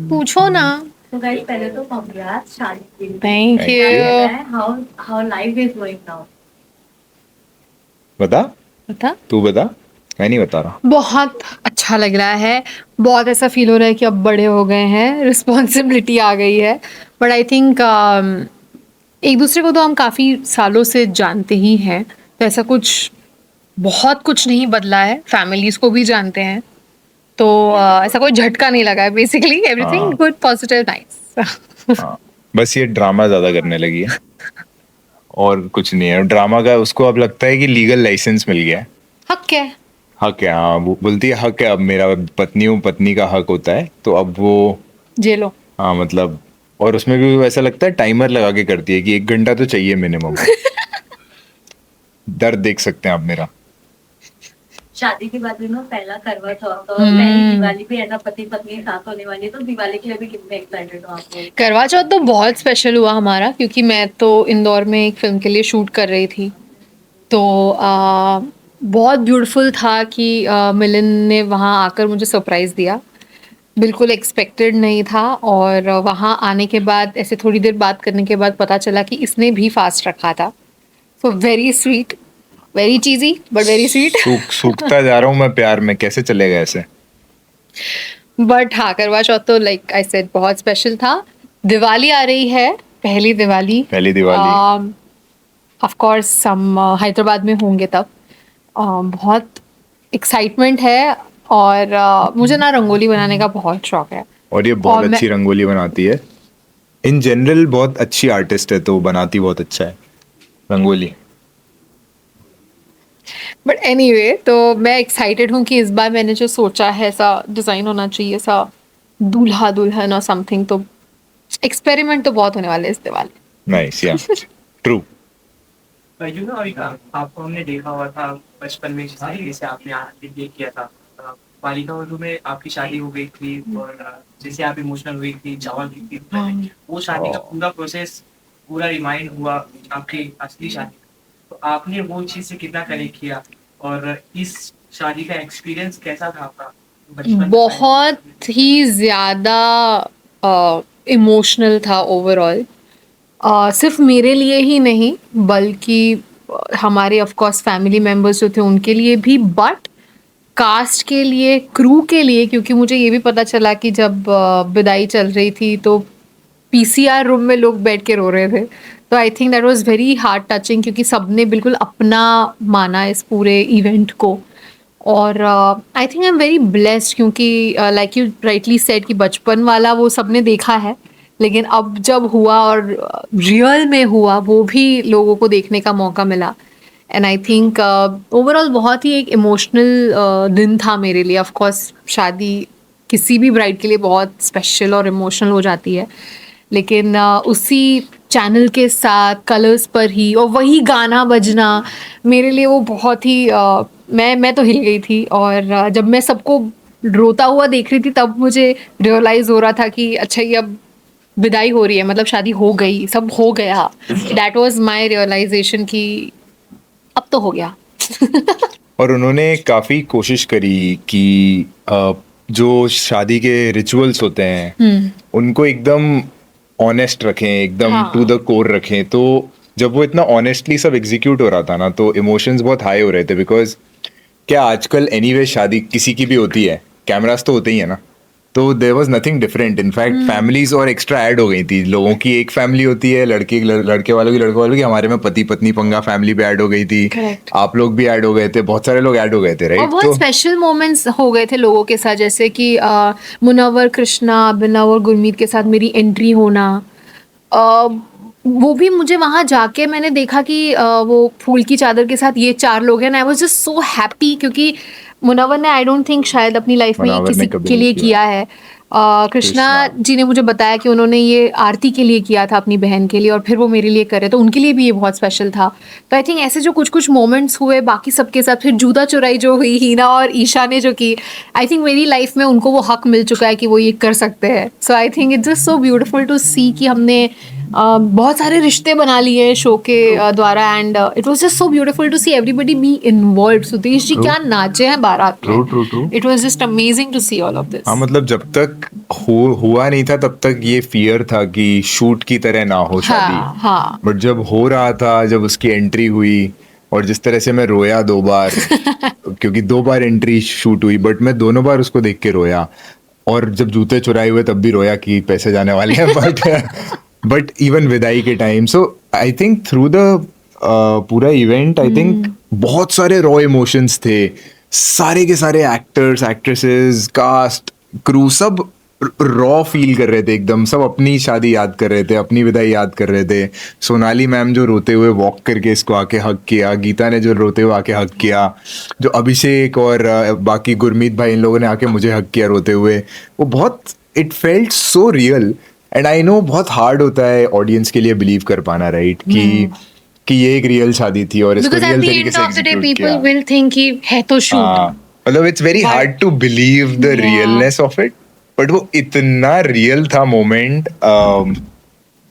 पूछो ना। तो गाइस पहले तो कांग्रेट्स शादी के लिए। Thank Thank you. you. How life is going now. बता, बता। तू बता, मैं नहीं बता रहा। बहुत अच्छा लग रहा है। बहुत ऐसा फील हो रहा है कि अब बड़े हो गए हैं, रिस्पॉन्सिबिलिटी आ गई है। बट आई थिंक एक दूसरे को तो हम काफ़ी सालों से जानते ही हैं, तो ऐसा कुछ बहुत कुछ नहीं बदला है। फैमिलीज को भी जानते हैं, तो ऐसा कोई झटका नहीं लगा है। बेसिकली एवरीथिंग हाँ गुड, पॉजिटिव, नाइस। हाँ, बस ये ड्रामा ज्यादा करने लगी है और कुछ नहीं है। ड्रामा का उसको अब लगता है कि लीगल लाइसेंस मिल गया है। हक है। हक है, हाँ, वो बोलती है हक है, अब मेरा पत्नी हूँ, पत्नी का हक होता है, तो अब वो, जेलो। हाँ मतलब, और उसमें भी ऐसा लगता है टाइमर लगा के करती है कि 1 घंटा तो चाहिए मिनिमम। दर्द देख सकते हैं आप मेरा। शादी के बाद में पहला करवा चौथ और पहली दिवाली भी ऐसा पति पत्नी साथ होने वाली है, तो दिवाली के लिए भी कितने एक्साइटेड हो आप लोग? करवा चौथ तो बहुत स्पेशल हुआ हमारा, क्योंकि मैं तो इंदौर में एक फिल्म के लिए शूट कर रही थी। तो बहुत ब्यूटीफुल था कि मिलन ने वहाँ आकर मुझे सरप्राइज़ दिया। बिल्कुल एक्सपेक्टेड नहीं था, और वहाँ आने के बाद ऐसे थोड़ी देर बात करने के बाद पता चला कि इसने भी फास्ट रखा था। So very sweet, very cheesy but very sweet. सूखता जा रहा हूँ मैं प्यार में, कैसे चलेगा ऐसे। बट हाँ, करवा चौथ तो लाइक आई सेड बहुत स्पेशल था। दिवाली आ रही है, पहली दिवाली। पहली दिवाली। ऑफ कोर्स हम हैदराबाद में होंगे तब। बहुत एक्साइटमेंट है, और मुझे ना रंगोली बनाने का बहुत शौक है। और ये बहुत और मैं अच्छी रंगोली बनाती है। इन जनरल बहुत अच्छी आर्टिस्ट है, तो बनाती बहुत अच्छा है रंगोली। बट एनीवे, तो मैं एक्साइटेड हूँ कि इस बार मैंने जो सोचा है ऐसा डिज़ाइन होना चाहिए, ऐसा दूल्हा दुल्हन और समथिंग। तो एक्सपेरिमेंट तो बहुत होने वाले हैं इस दिवाली। नाइस, या ट्रू। आपको हमने देखा हुआ था बचपन में, जिस तरीके से आपने ये किया था। बालिका वधू में आपकी शादी हो गई थी, और जैसे आप इमोशनल हुई थी, चावल की थी, वो शादी का पूरा प्रोसेस पूरा रिमाइंड हुआ आपकी असली शादी। तो आपने वो चीज से कितना कनेक्ट किया, और इस शादी का एक्सपीरियंस कैसा था आपका बचपन? बहुत ही ज़्यादा इमोशनल था ओवरऑल। सिर्फ मेरे लिए ही नहीं, बल्कि हमारे ऑफ कोर्स फैमिली मेम्बर्स जो थे उनके लिए भी, बट कास्ट के लिए, क्रू के लिए। क्योंकि मुझे ये भी पता चला कि जब विदाई चल रही थी तो पीसीआर रूम में लोग बैठ के रो रहे थे। तो I think that was very heart touching, क्योंकि सबने बिल्कुल अपना माना इस पूरे इवेंट को। और आई think I am very blessed, क्योंकि लाइक यू राइटली सेड कि बचपन वाला वो सबने देखा है, लेकिन अब जब हुआ और रियल में हुआ, वो भी लोगों को देखने का मौका मिला। एंड आई थिंक ओवरऑल बहुत ही एक इमोशनल दिन था मेरे लिए। ऑफ कोर्स शादी किसी भी ब्राइड के लिए बहुत स्पेशल और इमोशनल हो जाती है, लेकिन उसी चैनल के साथ कलर्स पर ही, और वही गाना बजना, मेरे लिए वो बहुत ही मैं तो हिल गई थी। और जब मैं सबको रोता हुआ देख रही थी, तब मुझे रियलाइज़ हो रहा था कि अच्छा, ये अब विदाई हो रही है, मतलब शादी हो गई, सब हो गया। दैट वाज माय रियलाइजेशन कि अब तो हो गया। और उन्होंने काफी कोशिश करी कि जो शादी के रिचुअल्स होते हैं उनको एकदम ऑनेस्ट रखें, एकदम टू द कोर रखें। तो जब वो इतना ऑनेस्टली सब एग्जीक्यूट हो रहा था ना, तो इमोशंस बहुत हाई हो रहे थे। बिकॉज क्या आजकल एनीवे शादी किसी की भी होती है, कैमरास तो होते ही है ना, तो there was nothing different. In fact families और एक्स्ट्रा ऐड हो गई थी। लोगों की एक फैमिली होती है, लड़के वालों की, लड़कों वालों की, हमारे में पति पत्नी पंगा फैमिली भी ऐड हो गई थी। Correct. आप लोग भी ऐड हो गए थे, बहुत सारे लोग ऐड हो गए थे, और राइट? बहुत स्पेशल मोमेंट्स हो गए थे लोगों के साथ, जैसे कि मुनव्वर कृष्णा, अभिनव और गुरमीत के साथ मेरी एंट्री होना। वो भी मुझे वहाँ जाके मैंने देखा कि वो फूल की चादर के साथ ये 4 लोग हैं, I was just so happy, क्योंकि मुनव्वर ने आई डोंट थिंक शायद अपनी लाइफ में ये मुनव्वर ने किसी कभी के नहीं लिए किया। किया है। कृष्णा जी ने मुझे बताया कि उन्होंने ये आरती के लिए किया था, अपनी बहन के लिए, और फिर वो मेरे लिए करे, तो उनके लिए भी ये बहुत स्पेशल था। तो आई थिंक ऐसे जो कुछ कुछ मोमेंट्स हुए बाकी सबके साथ, फिर जूता चुराई जो हुई हीना और ईशा ने जो की, आई थिंक मेरी लाइफ में उनको वो हक मिल चुका है कि वो ये कर सकते हैं। So I think it's just so beautiful to see कि हमने बहुत सारे रिश्ते बना लिए शो के द्वारा and it was just so beautiful to see everybody be involved. Sudesh ji क्या नाचे हैं बारात में, True. It was just amazing to see all of this. हाँ मतलब जब तक हुआ नहीं था तब तक ये फियर था कि शूट की तरह ना हो शादी, हाँ बट जब हो रहा था, जब उसकी एंट्री हुई और जिस तरह से मैं रोया 2 बार क्योंकि 2 बार एंट्री शूट हुई, बट मैं दोनों बार उसको देख के रोया, और जब जूते चुराए हुए तब भी रोया कि पैसे जाने वाले हैं बट इवन विदाई के time, so I think through the पूरा इवेंट आई थिंक बहुत सारे रॉ इमोशंस थे, सारे के सारे एक्टर्स, एक्ट्रेसेस, कास्ट, क्रू सब रॉ फील कर रहे थे एकदम, सब अपनी शादी याद कर रहे थे, अपनी विदाई याद कर रहे थे। सोनाली मैम जो रोते हुए वॉक करके इसको आके हक किया, गीता ने जो रोते हुए आके हक किया, जो अभिषेक और बाकी गुरमीत भाई इन लोगों ने आके मुझे हक किया रोते हुए, वो बहुत it felt so real. And I know बहुत हार्ड होता है ऑडियंस के लिए बिलीव कर पाना, राइट, कि ये एक रियल शादी थी और इसको बिकॉज़ एट रियल द तरीके एंड से of the day execute people किया। विल थिंक कि है तो शूट। मतलब it's very hard to believe the Yeah. Realness of it, but वो इतना रियल था मोमेंट।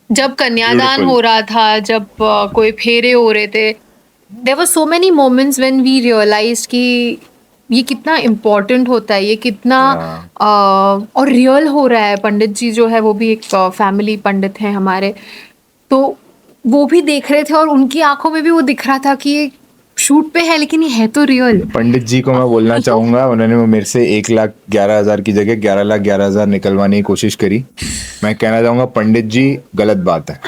जब कन्यादान Beautiful. हो रहा था, जब कोई फेरे हो रहे थे, there were so many moments when we realized कि ये कितना इम्पोर्टेंट होता है, ये कितना और रियल हो रहा है। पंडित जी जो है वो भी एक फैमिली पंडित हैं हमारे, तो वो भी देख रहे थे और उनकी आंखों में भी वो दिख रहा था कि ये शूट पे है लेकिन ये है तो रियल। पंडित जी को मैं बोलना चाहूंगा, उन्होंने मेरे से 1,11,000 की जगह 11,11,000 निकलवाने की कोशिश करी। मैं कहना चाहूंगा पंडित जी गलत बात है।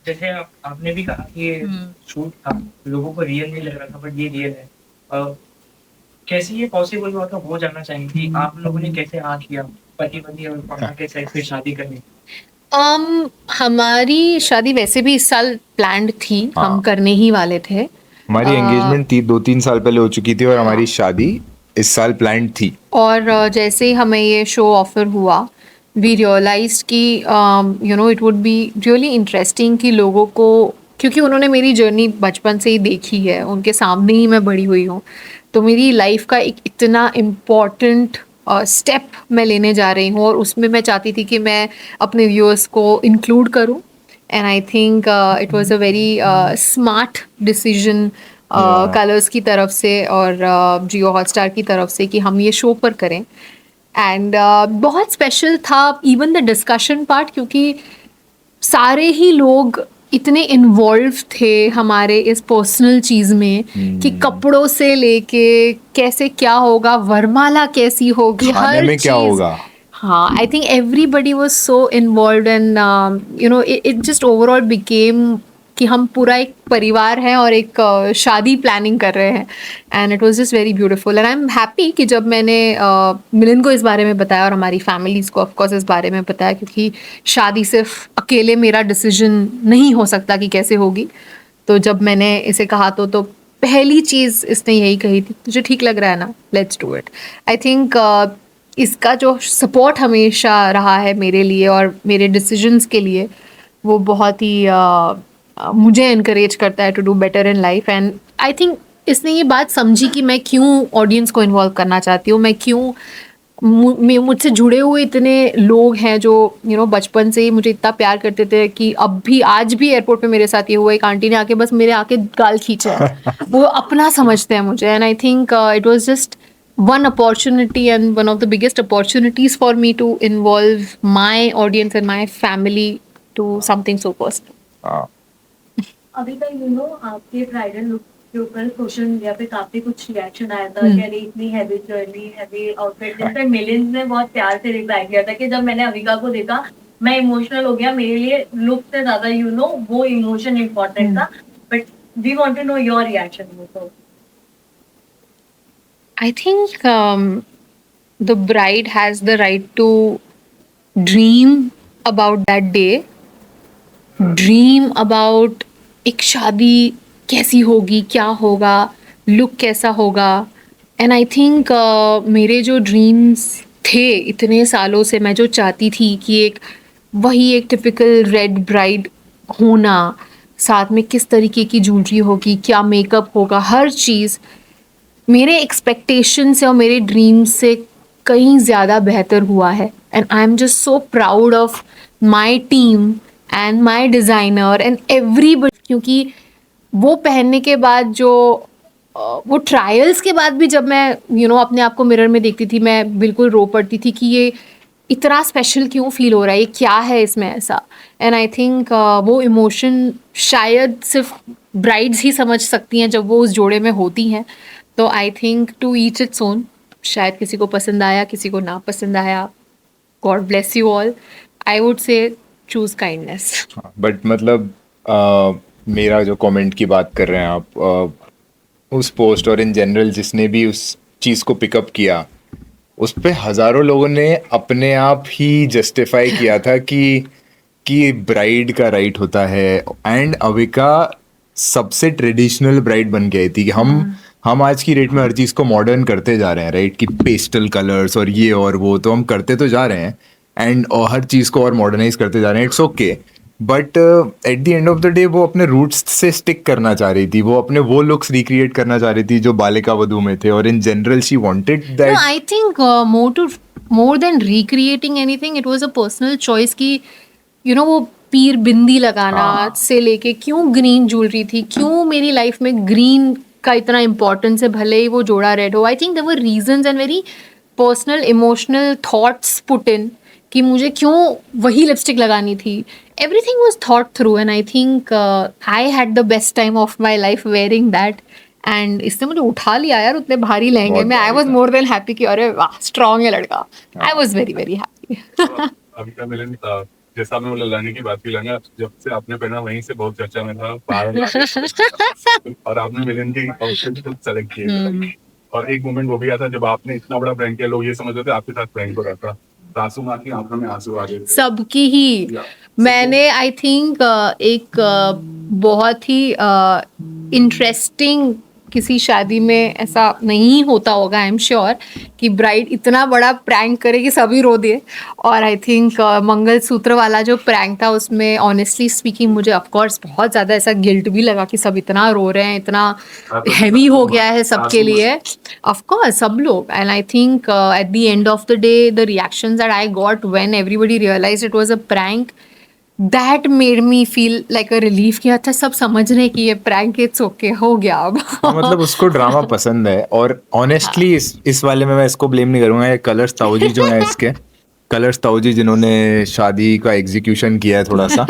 जैसे आपने भी कहा कि ये शूट था, लोगों को रियल नहीं लग रहा था, बट ये रियल है। कैसे ये पॉसिबल हुआ था वो जानना चाहेंगे। आप लोगों ने कैसे हाँ किया पति पत्नी और पापा के साथ फिर शादी करनी? हमारी शादी वैसे भी इस साल प्लान्ड थी, हम हाँ। करने ही वाले थे। हमारी एंगेजमेंट 2-3 साल पहले हो चुकी थी और हमारी शादी इस साल प्लान्ड थी। और जैसे ही हमें ये शो ऑफर हुआ, वी रियलाइज्ड कि you know it would be really interesting कि लोगों को, क्योंकि उन्होंने मेरी जर्नी बचपन से ही देखी है, उनके सामने ही मैं बड़ी हुई हूँ, तो मेरी लाइफ का एक इतना इम्पॉर्टेंट स्टेप मैं लेने जा रही हूँ और उसमें मैं चाहती थी कि मैं अपने व्यूअर्स को इंक्लूड करूँ। And I think it was a very smart decision colours की तरफ से और जियो हॉटस्टार की तरफ से कि हम ये शो पर करें। एंड बहुत स्पेशल था इवन द डिस्कशन पार्ट, क्योंकि सारे ही लोग इतने इन्वॉल्व थे हमारे इस पर्सनल चीज में कि कपड़ों से लेके कैसे क्या होगा, वरमाला कैसी होगी, खाने हर में क्या चीज। होगा। हाँ, I think everybody was so involved and you know it just overall became कि हम पूरा एक परिवार है और एक शादी प्लानिंग कर रहे हैं। And it was just very beautiful and I am happy कि जब मैंने मिलिंद को इस बारे में बताया और हमारी फैमिलीज़ को ऑफकोर्स इस बारे में बताया, क्योंकि शादी सिर्फ अकेले मेरा डिसीजन नहीं हो सकता कि कैसे होगी। तो जब मैंने इसे कहा तो पहली चीज़ इसने यही कही थी, तुझे ठीक लग रहा है ना, let's do it. I think इसका जो सपोर्ट हमेशा रहा है मेरे लिए और मेरे डिसीजंस के लिए, वो बहुत ही मुझे इनकरेज करता है to do better in life. And I think इसने ये बात समझी कि मैं क्यों ऑडियंस को इन्वॉल्व करना चाहती हूँ, मैं क्यों मुझसे जुड़े हुए इतने लोग हैं जो यू नो बचपन से ही मुझे इतना प्यार करते थे कि अब भी आज भी एयरपोर्ट पे मेरे साथ ये हुआ, एक आंटी ने आके बस मेरे आके गाल खींचा है। वो अपना समझते हैं मुझे। And I think it was just one opportunity and one of the biggest opportunities for me to involve my audience and my family to something so personal. अभी तक यू नो आपके ब्राइडल लुक के ऊपर social media पे काफी कुछ reaction आया था कि अरे इतनी हैवी ज्वेलरी, हैवी आउटफिट। जिसपे मिलिंद ने बहुत प्यार से रिप्लाई किया था कि जब मैंने अविका को देखा मैं इमोशनल हो गया, मेरे लिए लुक से ज्यादा यू नो वो इमोशन इम्पोर्टेंट था। But we want to know your reaction. I think the bride has the right to dream about that day, dream about एक शादी कैसी होगी, क्या होगा, लुक कैसा होगा। एंड आई थिंक मेरे जो ड्रीम्स थे इतने सालों से, मैं जो चाहती थी कि एक टिपिकल रेड ब्राइड होना, साथ में किस तरीके की ज्वेलरी होगी, क्या मेकअप होगा, हर चीज़ मेरे एक्सपेक्टेशन से और मेरे ड्रीम से कहीं ज़्यादा बेहतर हुआ है। And I am just so proud of my team and my designer and everybody, क्योंकि वो पहनने के बाद जो वो ट्रायल्स के बाद भी जब मैं अपने आप को मिरर में देखती थी, मैं बिल्कुल रो पड़ती थी कि ये इतना स्पेशल क्यों फील हो रहा है, ये क्या है इसमें ऐसा। एंड आई थिंक वो इमोशन शायद सिर्फ ब्राइड्स ही समझ सकती हैं जब वो उस जोड़े में होती हैं। तो I think to each its own, शायद किसी को पसंद आया, किसी को ना पसंद आया, God bless you all. I would say choose kindness. But मतलब मेरा जो कमेंट की बात कर रहे हैं आप, उस पोस्ट और इन जनरल जिसने भी उस चीज़ को पिकअप किया, उस पे हजारों लोगों ने अपने आप ही जस्टिफाई किया था कि ब्राइड का राइट होता है। एंड अविका सबसे ट्रेडिशनल ब्राइड बन के आई थी कि हम आज की डेट में हर चीज़ को मॉडर्न करते जा रहे हैं, राइट, कि पेस्टल कलर्स और ये और वो तो हम करते तो जा रहे हैं एंड हर चीज़ को और मॉडर्नाइज करते जा रहे हैं, it's okay. But at the end of the day वो अपने रूट्स से स्टिक करना चाह रही थी, वो अपने वो लुक्स रिक्रिएट करना चाह रही थी जो बालिका वधू में थे, और in general she wanted that. I think more than recreating anything, it was a personal choice कि वो पीर बिंदी लगाना से लेके क्यों ग्रीन ज्वेलरी थी, क्यों मेरी लाइफ में ग्रीन का इतना इम्पोर्टेंस है, भले ही वो जोड़ा रेड हो। I think there were reasons and very personal emotional thoughts put in कि मुझे क्यों वही लिपस्टिक लगानी थी। Everything was thought through and I think I had the best time of my life wearing that. And इसने मुझे उठा लिया यार उतने भारी लहंगे में। I was more than happy कि अरे वाह स्ट्रॉन्ग है लड़का। I was very very happy. Avika Milan, जैसा आपने वो ललाने की बात की, लहंगा जब से आपने पहना वहीं से बहुत चर्चा में था बाहर और आपने मिलन की आउटफिट खुद सेलेक्ट किए। और एक मोमेंट वो भी आया था जब आपने इतना बड़ा प्रैंक किया, लोग ये समझ रहे थे आपके साथ प्रैंक हो रहा था, सासू माँ की आंखों में आंसू आ गए थे सबकी ही। मैंने आई थिंक एक बहुत ही इंटरेस्टिंग, किसी शादी में ऐसा नहीं होता होगा आई एम श्योर, कि ब्राइड इतना बड़ा प्रैंक करे कि सभी रो दिए। और आई थिंक मंगलसूत्र वाला जो प्रैंक था उसमें ऑनेस्टली स्पीकिंग मुझे ऑफकोर्स बहुत ज़्यादा ऐसा गिल्ट भी लगा कि सब इतना रो रहे हैं, इतना हैवी हो गया है सबके लिए, ऑफकोर्स सब लोग। And I think at the end of the day the reactions that I got when everybody realized it was a prank, that made me feel like a relief कि अच्छा सब समझ रहे हैं कि ये प्रैंक, इट्स ओके, हो गया अब। मतलब उसको ड्रामा पसंद है। और ऑनेस्टली इस वाले में मैं इसको ब्लेम नहीं करूंगा, ये कलर्स ताऊजी जो है इसके, कलर्स ताऊजी जिन्होंने शादी का एग्जीक्यूशन किया है थोड़ा सा,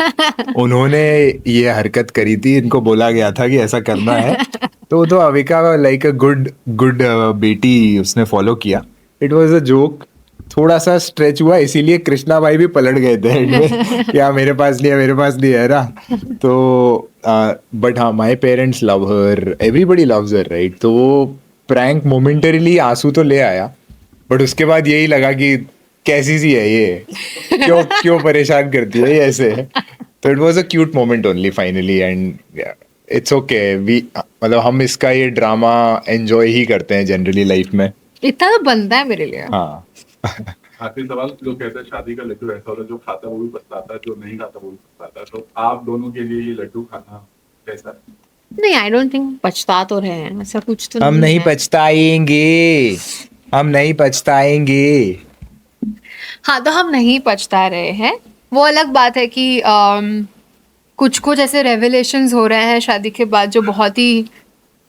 उन्होंने ये हरकत करी थी, इनको बोला गया था कि ऐसा करना है, तो अविका लाइक अ गुड बेटी उसने फॉलो किया। इट वाज अ जोक, थोड़ा सा स्ट्रेच हुआ, इसीलिए कृष्णा भाई भी पलट गए थे एंड में क्या मेरे पास नहीं है ना। तो बट हाँ, my parents love her, everybody loves her, right. तो वो प्रैंक मोमेंटरीली आंसू तो ले आया, बट उसके बाद यही लगा कि कैसी सी है ये, क्यों परेशान करती है ये ऐसे। तो it was a cute moment only finally and it's okay. मतलब हम इसका ये ड्रामा एंजॉय ही करते हैं जनरली लाइफ में, इतना तो बनता है मेरे लिए। हाँ। आखिरी सवाल, जो कहते हैं शादी का लड्डू ऐसा होता है जो खाता है वो भी पछताता है, जो नहीं खाता वो भी पछताता है, तो आप दोनों के लिए ये लड्डू खाना कैसा है? नहीं, आई डोंट थिंक पछता तो रहे हैं, ऐसा कुछ तो हम नहीं है। पछताएंगे, हम नहीं पछताएंगे। हाँ, तो हम नहीं पछता रहे हैं, वो अलग बात है कि कुछ ऐसे रेवलेशंस हो रहे हैं शादी के बाद जो बहुत ही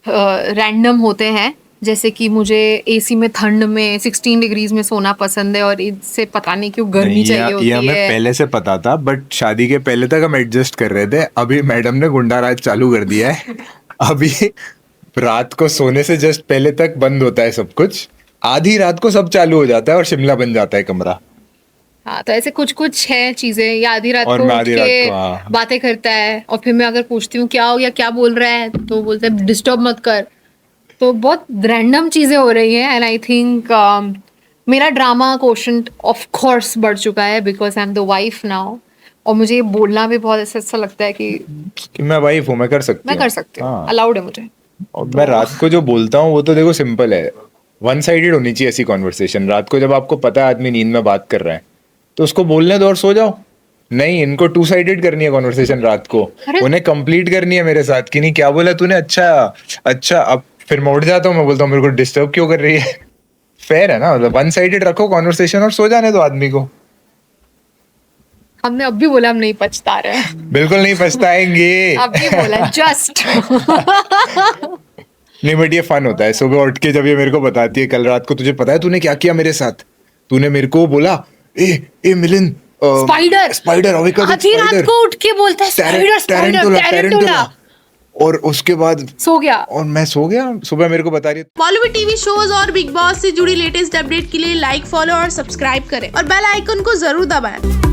रैंडम होते हैं, जैसे कि मुझे एसी में ठंड में 16 डिग्रीज में सोना पसंद है और इससे पता नहीं क्यों गर्मी चाहिए होती ये हमें है। पहले से पता था, बट शादी के पहले तक हम एडजस्ट कर रहे थे। अभी मैडम ने गुंडा राज चालू कर दिया है। अभी रात को सोने से जस्ट पहले तक बंद होता है सब कुछ, आधी रात को सब चालू हो जाता है और शिमला बन जाता है कमरा। हाँ, तो ऐसे कुछ है चीजें, या आधी रात और को मैं उठ आधी रात के को, हाँ। बातें करता है और फिर मैं अगर पूछती हूँ क्या हो गया, क्या बोल रहा है, तो बोलता है डिस्टर्ब मत कर। तो बहुत रैंडम चीजें हो रही हैं एंड आई थिंक मेरा ड्रामा कोशेंट ऑफ कोर्स बढ़ चुका है because I am the wife now. और मुझे ये बोलना भी बहुत ऐसा लगता है कि मैं वाइफ हूँ, मैं कर सकती हूँ, हूँ, अलाउड है मुझे। और मैं रात को जो बोलता हूँ वो तो देखो सिंपल है, वन साइडेड होनी चाहिए ऐसी कॉन्वर्सेशन। रात को जब आपको पता है आदमी नींद में बात कर रहा है तो उसको बोलने दो और सो जाओ। नहीं, इनको टू साइडेड करनी है कॉन्वर्सेशन रात को, उन्हें कंप्लीट करनी है मेरे साथ कि नहीं क्या बोला तूने, अच्छा। अब फिर मैं उठ जाता हूँ, मैं बोलता हूँ मेरे को डिस्टर्ब क्यों कर रही है। फेयर है ना, मतलब वन साइडेड रखो कॉन्वर्सेशन और सो जाने दो आदमी को। हमने अब भी बोला हम नहीं पछता रहे हैं, बिल्कुल नहीं पछताएंगे। अब भी बोला जस्ट। नहीं बट ये फन होता है, सुबह उठ के जब ये मेरे को बताती है कल रात को तुझे पता है तूने क्या किया मेरे साथ, तूने मेरे को बोला ए मिलिंद स्पाइडर अविका आधी रात को उठ के बोलता है स्पाइडर टैरेंटुला, और उसके बाद सो गया और मैं सो गया। सुबह मेरे को बता रही है बॉलीवुड टीवी शोज और बिग बॉस से जुड़ी लेटेस्ट अपडेट के लिए लाइक, फॉलो और सब्सक्राइब करें और बेल आइकन को जरूर दबाएं।